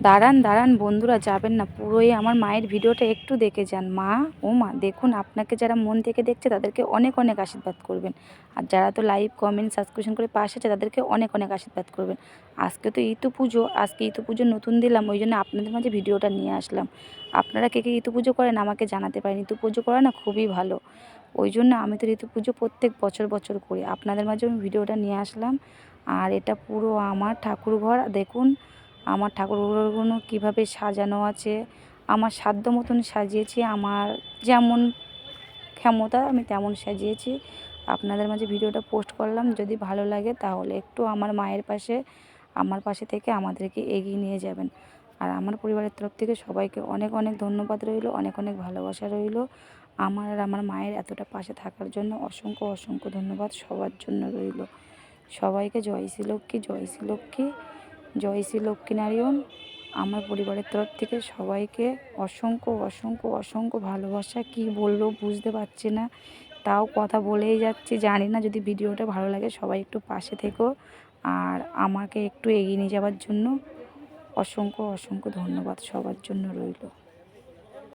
দাঁড়ান দাঁড়ান বন্ধুরা, যাবেন না, পুরোই আমার মায়ের ভিডিওটা একটু দেখে যান। মা, ও মা, দেখুন, আপনাকে যারা মন থেকে দেখছে তাদেরকে অনেক অনেক আশীর্বাদ করবেন, আর যারা তো লাইভ কমেন্ট সাবস্ক্রিপশন করে পাশে আছে তাদেরকে অনেক অনেক আশীর্বাদ করবেন। আজকে তো ইতু পুজো, আজকে ইতু পুজো নতুন দিলাম, ওই জন্য আপনাদের মাঝে ভিডিওটা নিয়ে আসলাম। আপনারা কে কে ইতু পুজো করেন আমাকে জানাতে পারেন। ইতু পুজো করা না খুবই ভালো, ওই জন্য আমি তো ঋতু পুজো প্রত্যেক বছর বছর করি। আপনাদের মাঝে আমি ভিডিওটা নিয়ে আসলাম। আর এটা পুরো আমার ঠাকুরঘর, দেখুন আমার ঠাকুরঘরগুলো কীভাবে সাজানো আছে। আমার সাধ্য মতন সাজিয়েছি, আমার যেমন ক্ষমতা আমি তেমন সাজিয়েছি। আপনাদের মাঝে ভিডিওটা পোস্ট করলাম, যদি ভালো লাগে তাহলে একটু আমার মায়ের পাশে, আমার পাশে থেকে আমাদেরকে এগিয়ে নিয়ে যাবেন। আর আমার পরিবারের তরফ থেকে সবাইকে অনেক অনেক ধন্যবাদ রইল, অনেক অনেক ভালোবাসা রইল। আমার আর আমার মায়ের এতটা পাশে থাকার জন্য অসংখ্য অসংখ্য ধন্যবাদ সবার জন্য রইল। সবাইকে জয় শ্রী লক্ষ্মী, জয় শ্রী লক্ষ্মী, জয় শ্রী লক্ষ্মীনারায়ণ। আমার পরিবারের তরফ থেকে সবাইকে অসংখ্য অসংখ্য অসংখ্য ভালোবাসা। কি বলবো বুঝতে পারছি না, তাও কথা বলেই যাচ্ছি। জানি না, যদি ভিডিওটা ভালো লাগে সবাই একটু পাশে থেকো আর আমাকে একটু এগিয়ে নিয়ে যাওয়ার জন্য অসংখ্য অসংখ্য ধন্যবাদ সবার জন্য রইল।